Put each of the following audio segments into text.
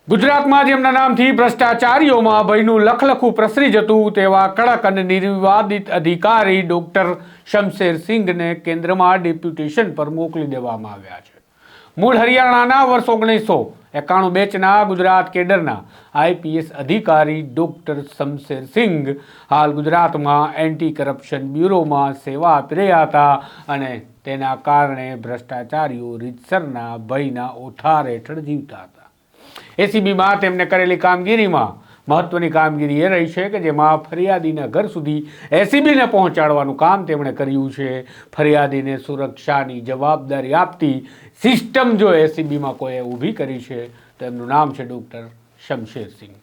ગુજરાતમાં જેમના નામથી ભ્રષ્ટાચારીઓમાં ભયનું લખલખું પ્રસરી જતું તેવા કડક અને નિર્વિવાદિત અધિકારી ડોક્ટર શમશેરસિંઘને કેન્દ્રમાં ડેપ્યુટેશન પર મોકલી દેવામાં આવ્યા છે. મૂળ હરિયાણાના વર્ષ 1991 બેચના ગુજરાત કેડરના આઈપીએસ અધિકારી ડોક્ટર શમશેરસિંઘ હાલ ગુજરાતમાં એન્ટી કરપ્શન બ્યુરોમાં સેવા આપી રહ્યા હતા અને તેના કારણે ભ્રષ્ટાચારીઓ રીતસરના ભયના ઓથાર હેઠળ જીવતા હતા. એસીબીમાં તેમને કરેલી કામગીરીમાં મહત્વની કામગીરી એ રહી છે કે જેમાં ફરિયાદીના ઘર સુધી એસીબીને પહોંચાડવાનું કામ તેમણે કર્યું છે. ફરિયાદીને સુરક્ષાની જવાબદારી આપતી સિસ્ટમ જો એસીબીમાં કોઈએ ઊભી કરી છે તો એમનું નામ છે ડૉક્ટર શમશેરસિંઘ,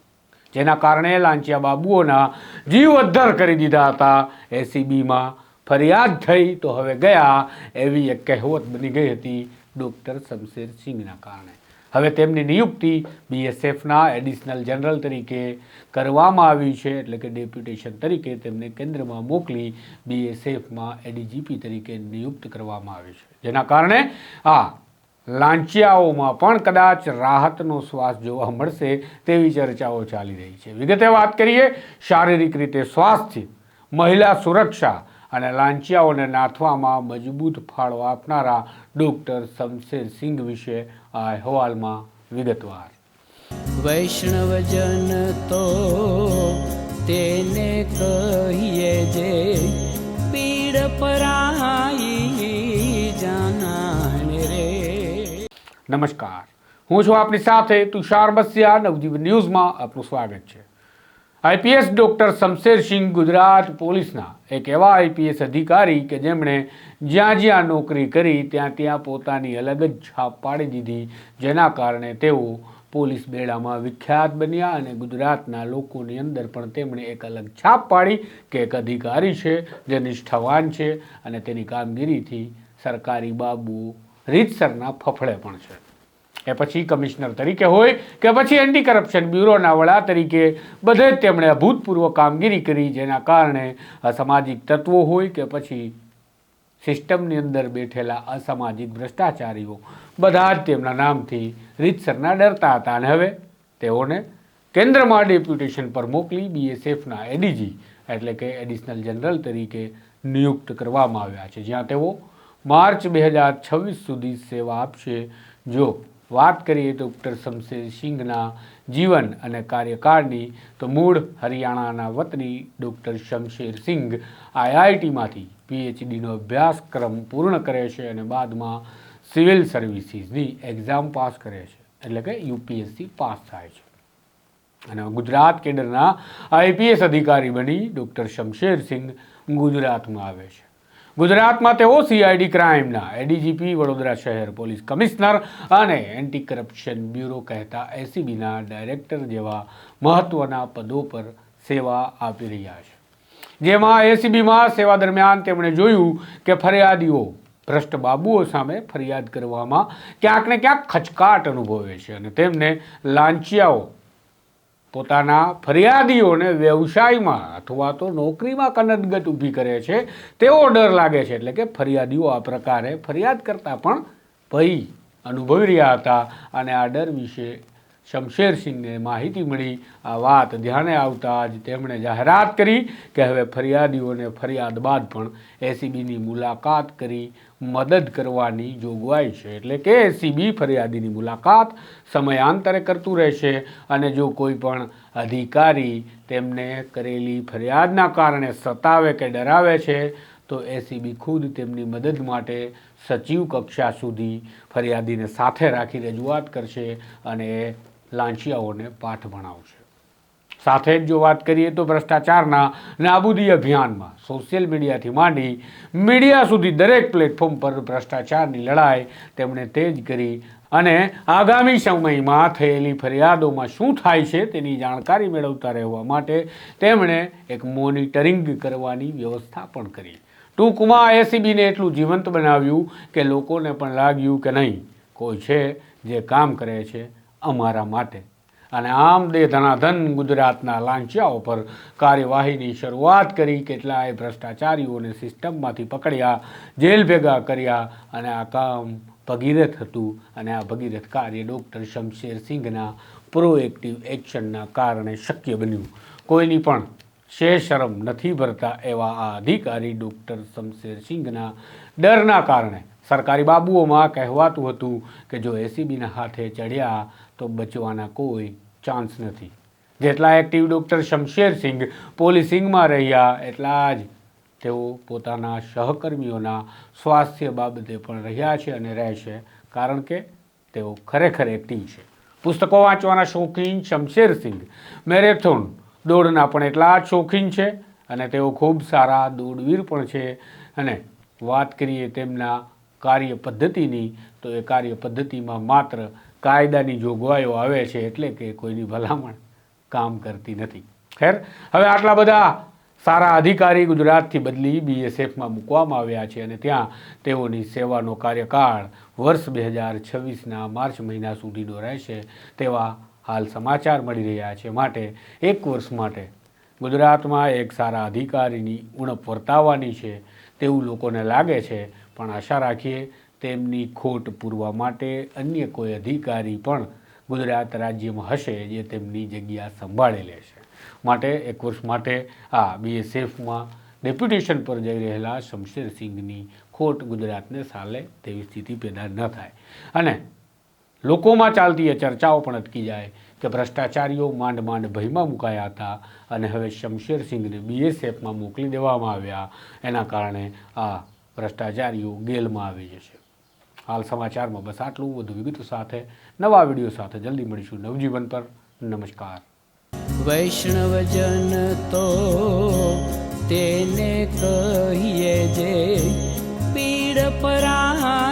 જેના કારણે લાંચિયા બાબુઓના જીવ અદ્ધર કરી દીધા હતા. એસીબીમાં ફરિયાદ થઈ તો હવે ગયા એવી એક કહેવત બની ગઈ હતી ડૉક્ટર શમશેરસિંઘના કારણે. હવે તેમની નિયુક્તિ બીએસએફના એડિશનલ જનરલ તરીકે કરવામાં આવી છે, એટલે કે ડેપ્યુટેશન તરીકે તેમને કેન્દ્રમાં મોકલી બીએસએફમાં એડીજીપી તરીકે નિયુક્ત કરવામાં આવી છે, જેના કારણે આ લાંચિયાઓમાં પણ કદાચ રાહતનો શ્વાસ જોવા મળશે તેવી ચર્ચાઓ ચાલી રહી છે. વિગતે વાત કરીએ શારીરિક રીતે સ્વાસ્થ્ય, મહિલા સુરક્ષા અને લાંચિયાઓને નાથવામાં મજબૂત ફાળો આપનારા ડૉક્ટર શમશેરસિંઘ વિશે આ અહેવાલમાં વિગતવાર. વૈષ્ણવજન તો તેને કહીએ જે પીડ પરાઈ જાનાને રે. નમસ્કાર, હું છું આપની સાથે તુષાર બસિયા. નવજીવન ન્યૂઝમાં આપનું સ્વાગત છે. આઈપીએસ ડૉક્ટર શમશેરસિંઘ ગુજરાત પોલીસના એક એવા આઈપીએસ અધિકારી કે જેમણે જ્યાં જ્યાં નોકરી કરી ત્યાં ત્યાં પોતાની અલગ જ છાપ પાડી દીધી, જેના કારણે તેઓ પોલીસ બેડામાં વિખ્યાત બન્યા અને ગુજરાતના લોકોની અંદર પણ તેમણે એક અલગ છાપ પાડી કે એક અધિકારી છે જે નિષ્ઠાવાન છે અને તેની કામગીરીથી સરકારી બાબુઓ રીતસરના ફફડે પણ છે. એ પછી કમિશનર તરીકે હોય કે પછી એન્ટી કરપ્શન બ્યુરોના વડા તરીકે બધે જ તેમણે અભૂતપૂર્વ કામગીરી કરી, જેના કારણે અસામાજિક તત્વો હોય કે પછી સિસ્ટમની અંદર બેઠેલા અસામાજિક ભ્રષ્ટાચારીઓ બધા જ તેમના નામથી રીતસરના ડરતા હતા અને હવે તેઓને કેન્દ્રમાં ડેપ્યુટેશન પર મોકલી બીએસએફના એડીજી એટલે કે એડિશનલ જનરલ તરીકે નિયુક્ત કરવામાં આવ્યા છે, જ્યાં તેઓ માર્ચ 2026 સુધી સેવા આપશે. જો વાત કરીએ તો ડૉક્ટર શમશેરસિંઘના જીવન અને કાર્યકાળની તો મૂળ હરિયાણાના વતની ડૉક્ટર શમશેરસિંઘ આઈઆઈટીમાંથી પીએચડીનો અભ્યાસક્રમ પૂર્ણ કરે છે અને બાદમાં સિવિલ સર્વિસીસની એક્ઝામ પાસ કરે છે, એટલે કે યુપીએસસી પાસ થાય છે અને ગુજરાત કેડરના આઈપીએસ અધિકારી બની ડૉક્ટર શમશેરસિંઘ ગુજરાતમાં આવે છે. ગુજરાતમાં તેઓ સીઆઈડી ક્રાઇમના એડીજીપી, વડોદરા શહેર પોલીસ કમિશનર અને એન્ટી કરપ્શન બ્યુરો કહેતા એસીબીના ડાયરેક્ટર જેવા મહત્ત્વના પદો પર સેવા આપી રહ્યા છે. જેમાં એસીબીમાં સેવા દરમિયાન તેમણે જોયું કે ફરિયાદીઓ ભ્રષ્ટ બાબુઓ સામે ફરિયાદ કરવામાં ક્યાંક ને ક્યાંક ખચકાટ અનુભવે છે અને તેમને લાંચિયાઓ પોતાના ફરિયાદીઓને વ્યવસાયમાં અથવા તો નોકરીમાં કનદગત ઊભી કરે છે તેવો ડર લાગે છે, એટલે કે ફરિયાદીઓ આ પ્રકારે ફરિયાદ કરતાં પણ ભય અનુભવી રહ્યા હતા અને આ ડર વિશે શમશેરસિંઘને માહિતી મળી. આ વાત ધ્યાને આવતા જ તેમણે જાહેરાત કરી કે હવે ફરિયાદીઓને ફરિયાદ બાદ પણ એસીબીની મુલાકાત કરી મદદ કરવાની જોગવાઈ છે, એટલે કે એસીબી ફરિયાદીની મુલાકાત સમયાંતરે કરતું રહેશે અને જો કોઈ પણ અધિકારી તેમને કરેલી ફરિયાદના કારણે સતાવે કે ડરાવે છે તો એસીબી ખુદ તેમની મદદ માટે સચિવ કક્ષા સુધી ફરિયાદીને સાથે રાખી રજૂઆત કરશે અને લાંચિયાઓને પાઠ ભણાવશે. સાથે જ જો વાત કરીએ તો ભ્રષ્ટાચારના નાબૂદી અભિયાનમાં સોશિયલ મીડિયાથી માંડી મીડિયા સુધી દરેક પ્લેટફોર્મ પર ભ્રષ્ટાચારની લડાઈ તેમણે તેજ કરી અને આગામી સમયમાં થયેલી ફરિયાદોમાં શું થાય છે તેની જાણકારી મેળવતા રહેવા માટે તેમણે એક મોનિટરિંગ કરવાની વ્યવસ્થા પણ કરી. ટૂંકમાં એસીબીને એટલું જીવંત બનાવ્યું કે લોકોને પણ લાગ્યું કે નહીં, કોઈ છે જે કામ કરે છે અમારા માટે. અને આમ દે ધનાધન ગુજરાતના લાંચિયાઓ પર કાર્યવાહીની શરૂઆત કરી. કેટલાય ભ્રષ્ટાચારીઓને સિસ્ટમમાંથી પકડ્યા, જેલ ભેગા કર્યા અને આ કામ ભગીરથ હતું અને આ ભગીરથ કાર્ય ડૉક્ટર શમશેરસિંઘના પ્રોએક્ટિવ એક્શનના કારણે શક્ય બન્યું. કોઈની પણ શરમ નથી ભરતા એવા આ અધિકારી ડૉક્ટર શમશેરસિંઘના ડરના કારણે સરકારી બાબુઓમાં કહેવાતું હતું કે જો એસીબીના હાથે ચડ્યા તો બચવાના કોઈ ચાન્સ નથી. જેટલા એક્ટિવ ડૉક્ટર શમશેરસિંઘ પોલીસિંગમાં રહ્યા એટલા જ તેઓ પોતાના સહકર્મીઓના સ્વાસ્થ્ય બાબતે પણ રહ્યા છે અને રહેશે, કારણ કે તેઓ ખરેખર એક્ટિવ છે. પુસ્તકો વાંચવાના શોખીન શમશેરસિંઘ મેરેથોન દોડના પણ એટલા જ શોખીન છે અને તેઓ ખૂબ સારા દોડવીર પણ છે. અને વાત કરીએ તેમના કાર્ય પદ્ધતિની તો એ કાર્ય પદ્ધતિમાં માત્ર કાયદાની જોગવાઈઓ આવે છે, એટલે કે કોઈની ભલામણ કામ કરતી નથી. ખેર, હવે આટલા બધા સારા અધિકારી ગુજરાતથી બદલી BSFમાં મૂકવામાં આવ્યા છે અને ત્યાં તેઓની સેવાનો કાર્યકાળ વર્ષ 2026ના માર્ચ મહિના સુધીનો રહેશે તેવા હાલ સમાચાર મળી રહ્યા છે. માટે 1 વર્ષ માટે ગુજરાતમાં એક સારા અધિકારીની ઉણપ વર્તાવવાની છે તેવું લોકોને લાગે છે, પણ આશા રાખીએ તેમની ખોટ પૂરવા માટે અન્ય કોઈ અધિકારી પણ ગુજરાત રાજ્યમાં હશે જે તેમની જગ્યા સંભાળી લેશે. માટે 1 વર્ષ માટે આ BSFમાં ડેપ્યુટેશન પર જઈ રહેલા શમશેરસિંઘની ખોટ ગુજરાતને સાલે તેવી સ્થિતિ પેદા ન થાય અને લોકોમાં ચાલતી એ ચર્ચાઓ પણ અટકી જાય કે ભ્રષ્ટાચારીઓ માંડ ભયમાં મુકાયા હતા અને હવે શમશેરસિંઘને BSFમાં મોકલી દેવામાં આવ્યા. એના કારણે આ ભ્રષ્ટાચારીઓ ગેલમાં આવી જશે. હાલ સમાચારમાં બસ આટલું. વધુ વિગતો સાથે નવા વિડીયો સાથે જલ્દી મળીશું નવજીવન પર. નમસ્કાર. વૈષ્ણવજન તો તેને કહીએ જે પીડ પરાય.